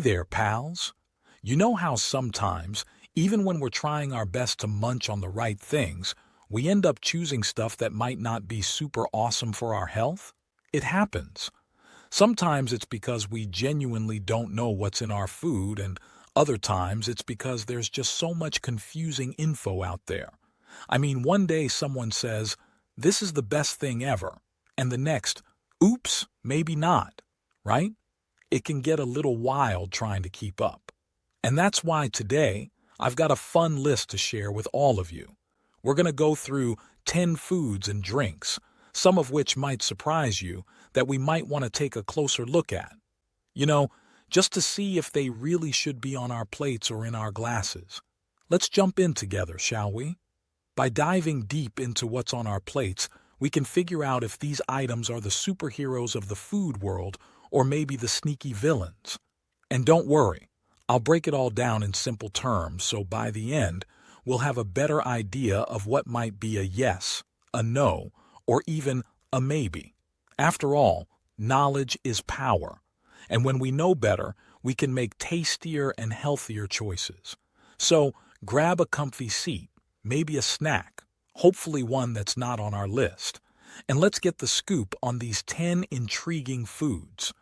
there, pals. You know how sometimes, even when we're trying our best to munch on the right things, we end up choosing stuff that might not be super awesome for our health? It happens. Sometimes it's because we genuinely don't know what's in our food, and other times it's because there's just so much confusing info out there. I mean, one day someone says, "This is the best thing ever," and the next, "Oops, maybe not," right? It can get a little wild trying to keep up. And that's why today, I've got a fun list to share with all of you. We're going to go through 10 foods and drinks, some of which might surprise you, that we might want to take a closer look at. You know, just to see if they really should be on our plates or in our glasses. Let's jump in together, shall we? By diving deep into what's on our plates, we can figure out if these items are the superheroes of the food world or maybe the sneaky villains. And don't worry, I'll break it all down in simple terms, so by the end, we'll have a better idea of what might be a yes, a no, or even a maybe. After all, knowledge is power, and when we know better, we can make tastier and healthier choices. So, grab a comfy seat, maybe a snack, hopefully one that's not on our list, and let's get the scoop on these 10 intriguing foods.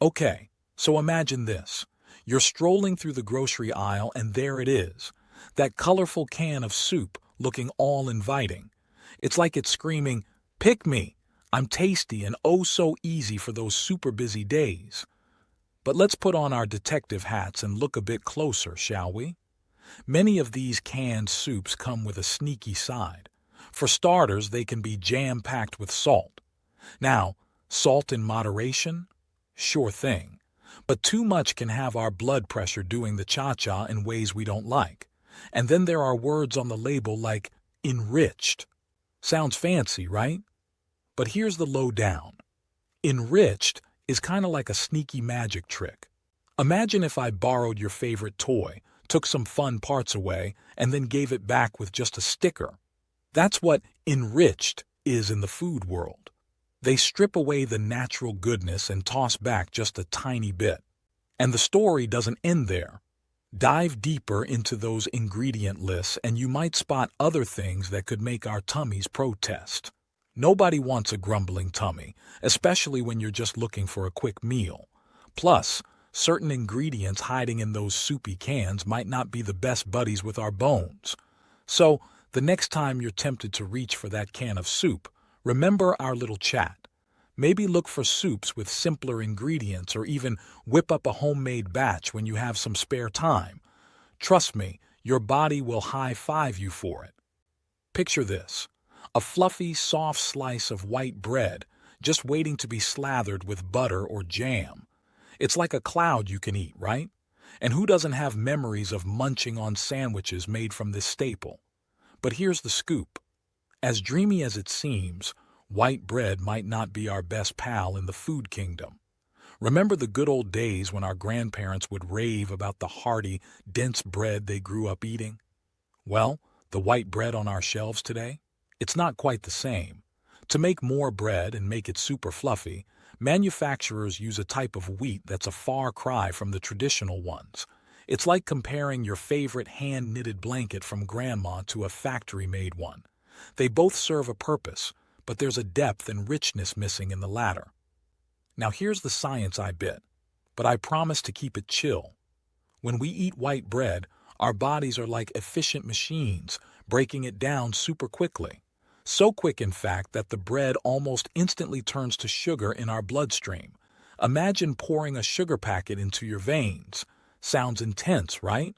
Okay, so imagine this. You're strolling through the grocery aisle and there it is, that colorful can of soup looking all inviting. It's like it's screaming, "Pick me! I'm tasty and oh so easy for those super busy days." But let's put on our detective hats and look a bit closer, shall we? Many of these canned soups come with a sneaky side. For starters, they can be jam-packed with salt. Now, salt in moderation? Sure thing. But too much can have our blood pressure doing the cha-cha in ways we don't like. And then there are words on the label like enriched. Sounds fancy, right? But here's the lowdown. Enriched is kind of like a sneaky magic trick. Imagine if I borrowed your favorite toy, took some fun parts away, and then gave it back with just a sticker. That's what enriched is in the food world. They strip away the natural goodness and toss back just a tiny bit. And the story doesn't end there. Dive deeper into those ingredient lists and you might spot other things that could make our tummies protest. Nobody wants a grumbling tummy, especially when you're just looking for a quick meal. Plus, certain ingredients hiding in those soupy cans might not be the best buddies with our bones. So, the next time you're tempted to reach for that can of soup, remember our little chat. Maybe look for soups with simpler ingredients or even whip up a homemade batch when you have some spare time. Trust me, your body will high-five you for it. Picture this, a fluffy, soft slice of white bread just waiting to be slathered with butter or jam. It's like a cloud you can eat, right? And who doesn't have memories of munching on sandwiches made from this staple? But here's the scoop. As dreamy as it seems, white bread might not be our best pal in the food kingdom. Remember the good old days when our grandparents would rave about the hearty, dense bread they grew up eating? Well, the white bread on our shelves today? It's not quite the same. To make more bread and make it super fluffy, manufacturers use a type of wheat that's a far cry from the traditional ones. It's like comparing your favorite hand-knitted blanket from grandma to a factory-made one. They both serve a purpose, but there's a depth and richness missing in the latter. Now here's the science I bit, but I promise to keep it chill. When we eat white bread, our bodies are like efficient machines, breaking it down super quickly. So quick, in fact, that the bread almost instantly turns to sugar in our bloodstream. Imagine pouring a sugar packet into your veins. Sounds intense, right?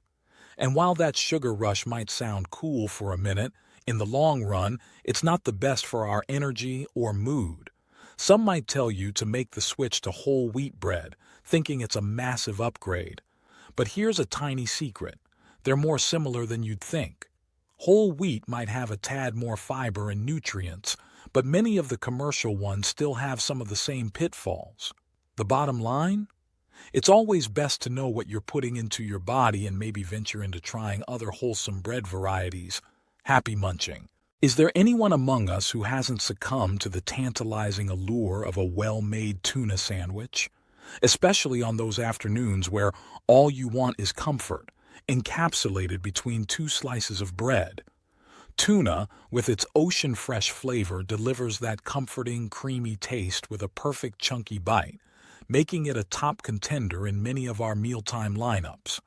And while that sugar rush might sound cool for a minute, in the long run, it's not the best for our energy or mood. Some might tell you to make the switch to whole wheat bread, thinking it's a massive upgrade. But here's a tiny secret. They're more similar than you'd think. Whole wheat might have a tad more fiber and nutrients, but many of the commercial ones still have some of the same pitfalls. The bottom line? It's always best to know what you're putting into your body and maybe venture into trying other wholesome bread varieties. Happy munching. Is there anyone among us who hasn't succumbed to the tantalizing allure of a well-made tuna sandwich? especially on those afternoons where all you want is comfort, encapsulated between two slices of bread. Tuna, with its ocean-fresh flavor, delivers that comforting, creamy taste with a perfect chunky bite, making it a top contender in many of our mealtime lineups.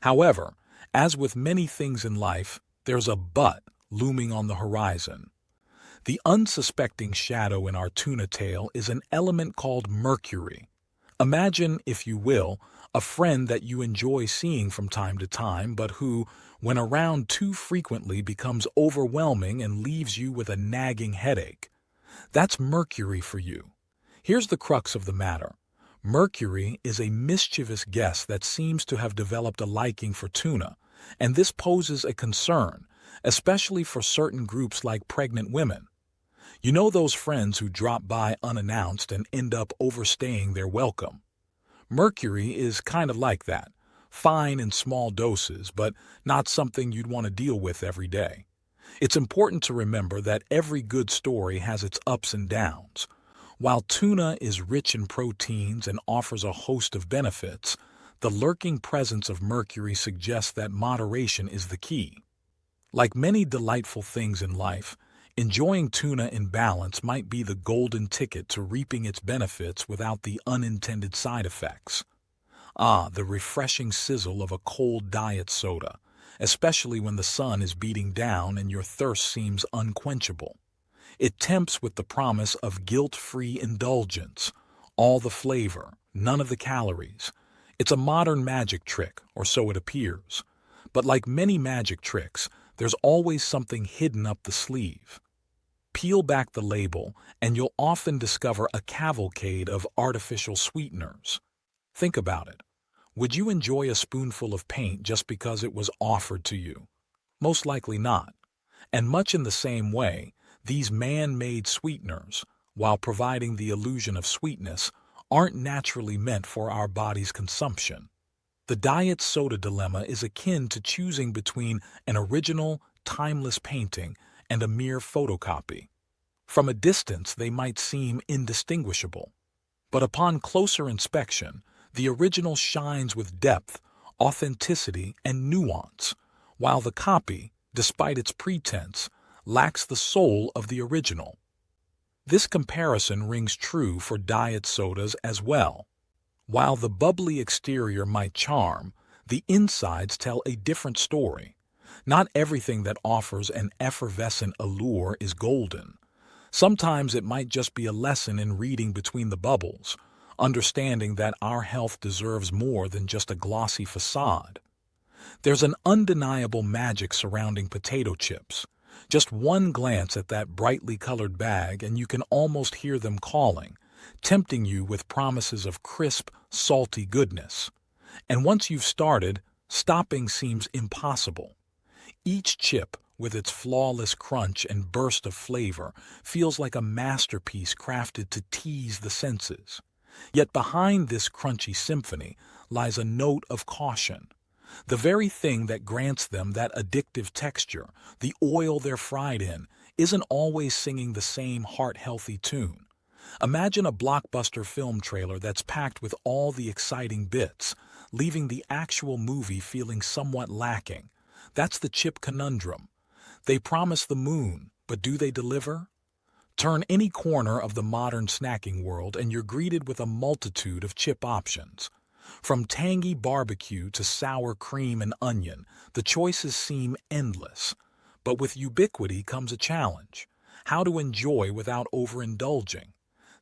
However, as with many things in life, there's a but looming on the horizon. The unsuspecting shadow in our tuna tale is an element called mercury. Imagine, if you will, a friend that you enjoy seeing from time to time, but who, when around too frequently, becomes overwhelming and leaves you with a nagging headache. That's mercury for you. Here's the crux of the matter. Mercury is a mischievous guest that seems to have developed a liking for tuna, and this poses a concern, especially for certain groups like pregnant women. You know those friends who drop by unannounced and end up overstaying their welcome? Mercury is kind of like that, fine in small doses, but not something you'd want to deal with every day. It's important to remember that every good story has its ups and downs. While tuna is rich in proteins and offers a host of benefits, the lurking presence of mercury suggests that moderation is the key. Like many delightful things in life, enjoying tuna in balance might be the golden ticket to reaping its benefits without the unintended side effects. The refreshing sizzle of a cold diet soda, especially when the sun is beating down and your thirst seems unquenchable. It tempts with the promise of guilt-free indulgence, all the flavor, none of the calories. It's a modern magic trick, or so it appears. But like many magic tricks, there's always something hidden up the sleeve. Peel back the label, and you'll often discover a cavalcade of artificial sweeteners. Think about it. Would you enjoy a spoonful of paint just because it was offered to you? Most likely not. And much in the same way, these man-made sweeteners, while providing the illusion of sweetness, aren't naturally meant for our body's consumption. The diet soda dilemma is akin to choosing between an original, timeless painting and a mere photocopy. From a distance, they might seem indistinguishable. But upon closer inspection, the original shines with depth, authenticity, and nuance, while the copy, despite its pretense, lacks the soul of the original. This comparison rings true for diet sodas as well. While the bubbly exterior might charm, the insides tell a different story. Not everything that offers an effervescent allure is golden. Sometimes it might just be a lesson in reading between the bubbles, understanding that our health deserves more than just a glossy facade. There's an undeniable magic surrounding potato chips. Just one glance at that brightly colored bag and you can almost hear them calling, tempting you with promises of crisp, salty goodness. And once you've started, stopping seems impossible. Each chip, with its flawless crunch and burst of flavor, feels like a masterpiece crafted to tease the senses. Yet behind this crunchy symphony lies a note of caution. The very thing that grants them that addictive texture, the oil they're fried in, isn't always singing the same heart-healthy tune. Imagine a blockbuster film trailer that's packed with all the exciting bits, leaving the actual movie feeling somewhat lacking. That's the chip conundrum. They promise the moon, but do they deliver? Turn any corner of the modern snacking world and you're greeted with a multitude of chip options. From tangy barbecue to sour cream and onion, the choices seem endless. But with ubiquity comes a challenge: how to enjoy without overindulging.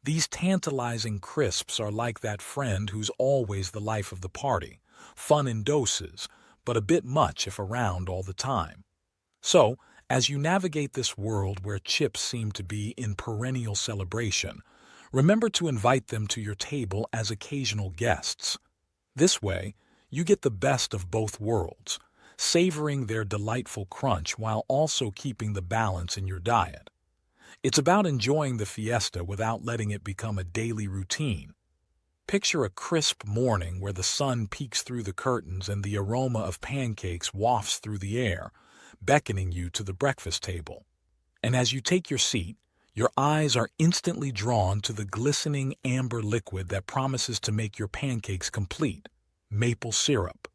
These tantalizing crisps are like that friend who's always the life of the party, fun in doses, but a bit much if around all the time. So, as you navigate this world where chips seem to be in perennial celebration, remember to invite them to your table as occasional guests. This way, you get the best of both worlds, savoring their delightful crunch while also keeping the balance in your diet. It's about enjoying the fiesta without letting it become a daily routine. Picture a crisp morning where the sun peeks through the curtains and the aroma of pancakes wafts through the air, beckoning you to the breakfast table. And as you take your seat, Your eyes are instantly drawn to the glistening amber liquid that promises to make your pancakes complete: maple syrup.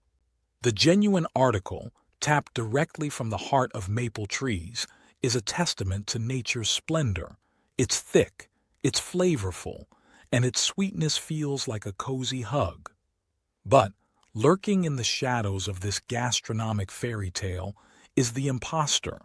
The genuine article, tapped directly from the heart of maple trees, is a testament to nature's splendor. It's thick, it's flavorful, and its sweetness feels like a cozy hug. But lurking in the shadows of this gastronomic fairy tale is the imposter,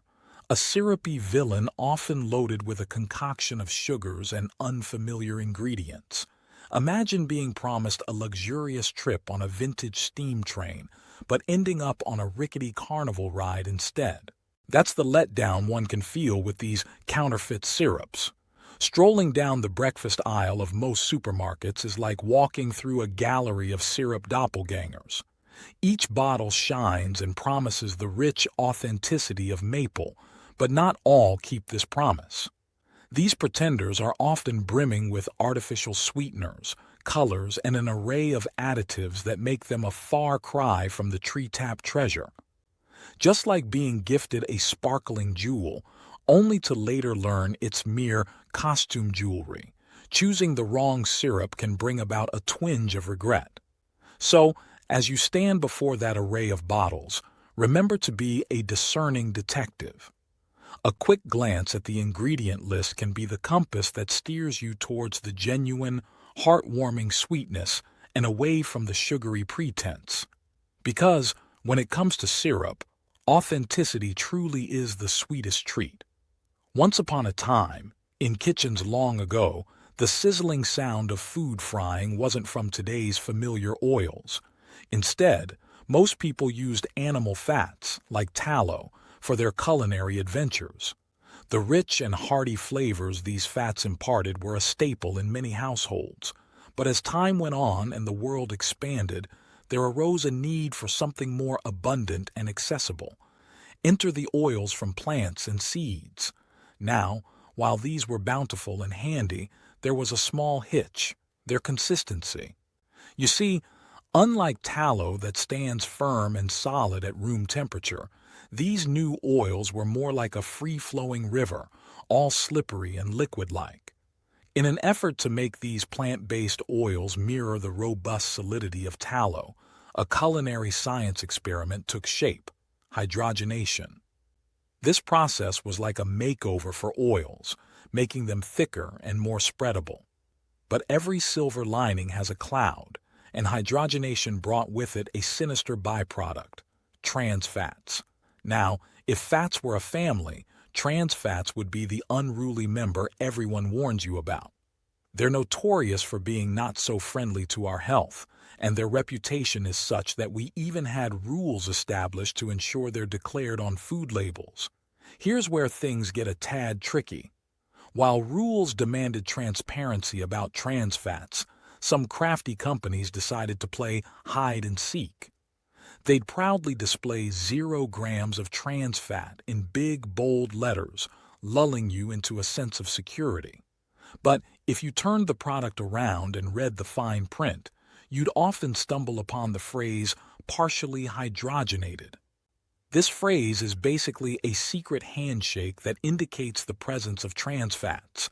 a syrupy villain often loaded with a concoction of sugars and unfamiliar ingredients. Imagine being promised a luxurious trip on a vintage steam train, but ending up on a rickety carnival ride instead. That's the letdown one can feel with these counterfeit syrups. Strolling down the breakfast aisle of most supermarkets is like walking through a gallery of syrup doppelgangers. Each bottle shines and promises the rich authenticity of maple, but not all keep this promise. These pretenders are often brimming with artificial sweeteners, colors, and an array of additives that make them a far cry from the tree-tapped treasure. Just like being gifted a sparkling jewel, only to later learn it's mere costume jewelry, choosing the wrong syrup can bring about a twinge of regret. So, as you stand before that array of bottles, remember to be a discerning detective. A quick glance at the ingredient list can be the compass that steers you towards the genuine, heartwarming sweetness and away from the sugary pretense. Because, when it comes to syrup, authenticity truly is the sweetest treat. Once upon a time, in kitchens long ago, the sizzling sound of food frying wasn't from today's familiar oils. Instead, most people used animal fats, like tallow, for their culinary adventures. The rich and hearty flavors these fats imparted were a staple in many households. But as time went on and the world expanded, there arose a need for something more abundant and accessible. Enter the oils from plants and seeds. Now, while these were bountiful and handy, there was a small hitch: their consistency. You see, unlike tallow that stands firm and solid at room temperature, these new oils were more like a free-flowing river, all slippery and liquid-like. In an effort to make these plant-based oils mirror the robust solidity of tallow, a culinary science experiment took shape: hydrogenation. This process was like a makeover for oils, making them thicker and more spreadable. But every silver lining has a cloud, and hydrogenation brought with it a sinister byproduct: trans fats. Now, if fats were a family, trans fats would be the unruly member everyone warns you about. They're notorious for being not so friendly to our health, and their reputation is such that we even had rules established to ensure they're declared on food labels. Here's where things get a tad tricky. While rules demanded transparency about trans fats, some crafty companies decided to play hide and seek. They'd proudly display 0 grams of trans fat in big, bold letters, lulling you into a sense of security. But if you turned the product around and read the fine print, you'd often stumble upon the phrase partially hydrogenated. This phrase is basically a secret handshake that indicates the presence of trans fats.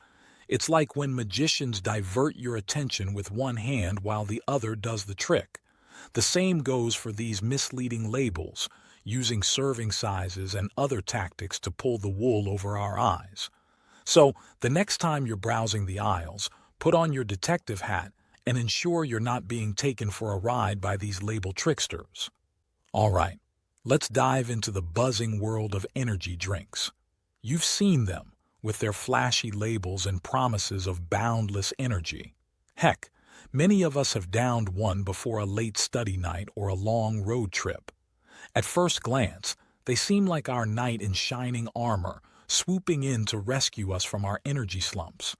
It's like when magicians divert your attention with one hand while the other does the trick. The same goes for these misleading labels, using serving sizes and other tactics to pull the wool over our eyes. So, the next time you're browsing the aisles, put on your detective hat and ensure you're not being taken for a ride by these label tricksters. All right, let's dive into the buzzing world of energy drinks. You've seen them, with their flashy labels and promises of boundless energy. Heck, many of us have downed one before a late study night or a long road trip. At first glance, they seem like our knight in shining armor, swooping in to rescue us from our energy slumps.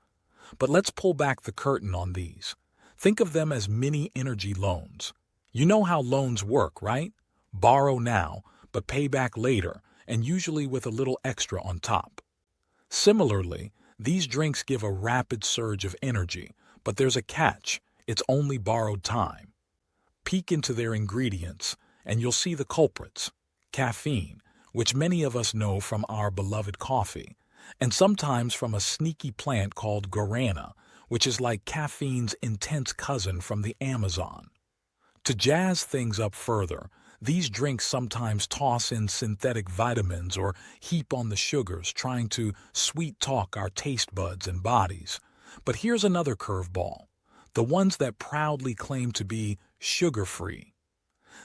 But let's pull back the curtain on these. Think of them as mini energy loans. You know how loans work, right? Borrow now, but pay back later, and usually with a little extra on top. Similarly, these drinks give a rapid surge of energy, but there's a catch: it's only borrowed time. Peek into their ingredients, and you'll see the culprits: caffeine, which many of us know from our beloved coffee, and sometimes from a sneaky plant called guarana, which is like caffeine's intense cousin from the Amazon. To jazz things up further, these drinks sometimes toss in synthetic vitamins or heap on the sugars, trying to sweet-talk our taste buds and bodies. But here's another curveball: the ones that proudly claim to be sugar-free.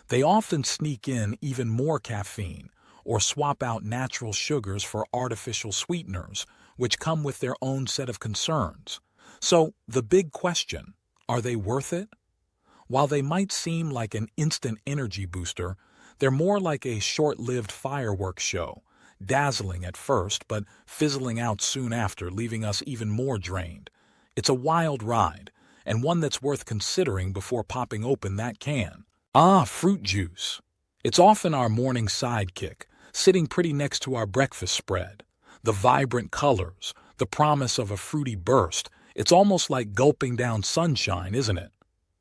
They often sneak in even more caffeine or swap out natural sugars for artificial sweeteners, which come with their own set of concerns. So, the big question: are they worth it? While they might seem like an instant energy booster, they're more like a short-lived fireworks show, dazzling at first but fizzling out soon after, leaving us even more drained. It's a wild ride, and one that's worth considering before popping open that can. Ah, fruit juice. It's often our morning sidekick, sitting pretty next to our breakfast spread. The vibrant colors, the promise of a fruity burst, it's almost like gulping down sunshine, isn't it?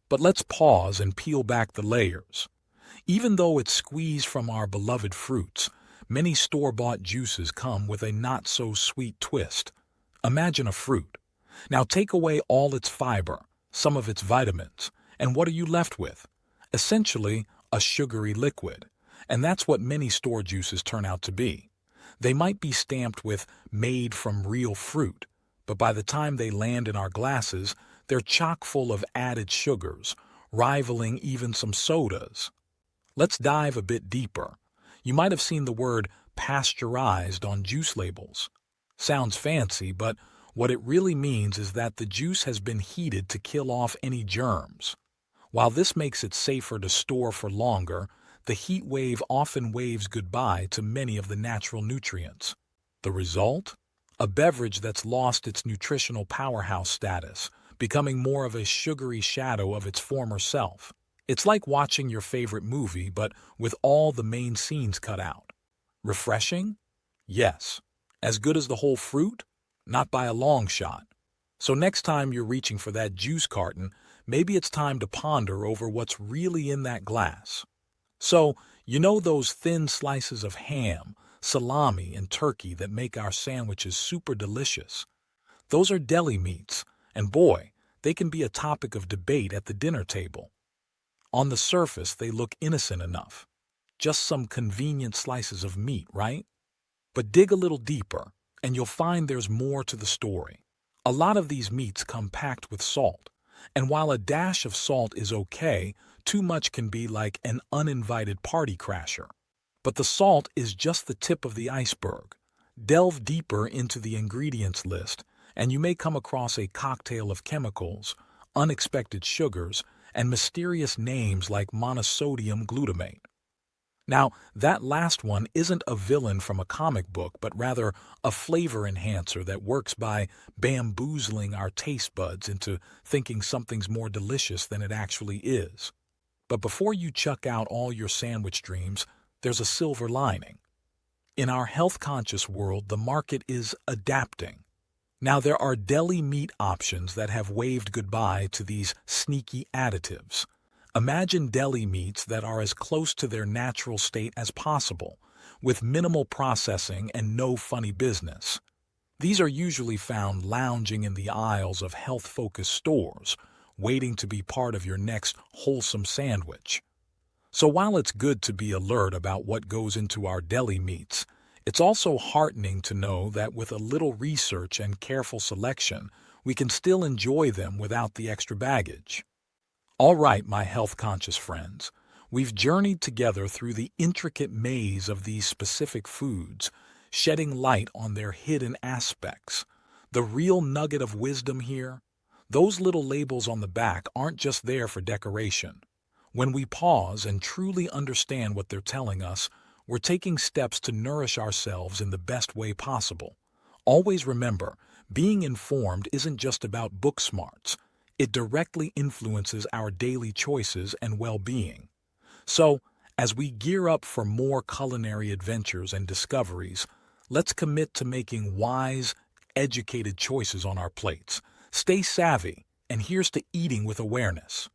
But let's pause and peel back the layers. Even though it's squeezed from our beloved fruits, many store-bought juices come with a not-so-sweet twist. Imagine a fruit. Now take away all its fiber, some of its vitamins, and what are you left with? Essentially, a sugary liquid. And that's what many store juices turn out to be. They might be stamped with "made from real fruit," but by the time they land in our glasses, they're chock full of added sugars, rivaling even some sodas. Let's dive a bit deeper. You might have seen the word pasteurized on juice labels. Sounds fancy, but what it really means is that the juice has been heated to kill off any germs. While this makes it safer to store for longer, the heat wave often waves goodbye to many of the natural nutrients. The result? A beverage that's lost its nutritional powerhouse status, becoming more of a sugary shadow of its former self. It's like watching your favorite movie, but with all the main scenes cut out. Refreshing? Yes. As good as the whole fruit? Not by a long shot. So next time you're reaching for that juice carton, maybe it's time to ponder over what's really in that glass. So, you know those thin slices of ham, salami, and turkey that make our sandwiches super delicious? Those are deli meats, and boy, they can be a topic of debate at the dinner table. On the surface, they look innocent enough. Just some convenient slices of meat, right? But dig a little deeper, and you'll find there's more to the story. A lot of these meats come packed with salt, and while a dash of salt is okay, too much can be like an uninvited party crasher. But the salt is just the tip of the iceberg. Delve deeper into the ingredients list, and you may come across a cocktail of chemicals, unexpected sugars, and mysterious names like monosodium glutamate. Now, that last one isn't a villain from a comic book, but rather a flavor enhancer that works by bamboozling our taste buds into thinking something's more delicious than it actually is. But before you chuck out all your sandwich dreams, there's a silver lining. In our health-conscious world, the market is adapting. Now, there are deli meat options that have waved goodbye to these sneaky additives. Imagine deli meats that are as close to their natural state as possible, with minimal processing and no funny business. These are usually found lounging in the aisles of health-focused stores, waiting to be part of your next wholesome sandwich. So while it's good to be alert about what goes into our deli meats, it's also heartening to know that with a little research and careful selection, we can still enjoy them without the extra baggage. All right, my health-conscious friends, we've journeyed together through the intricate maze of these specific foods, shedding light on their hidden aspects. The real nugget of wisdom here? Those little labels on the back aren't just there for decoration. When we pause and truly understand what they're telling us, we're taking steps to nourish ourselves in the best way possible. Always remember, being informed isn't just about book smarts. It directly influences our daily choices and well-being. So, as we gear up for more culinary adventures and discoveries, let's commit to making wise, educated choices on our plates. Stay savvy, and here's to eating with awareness.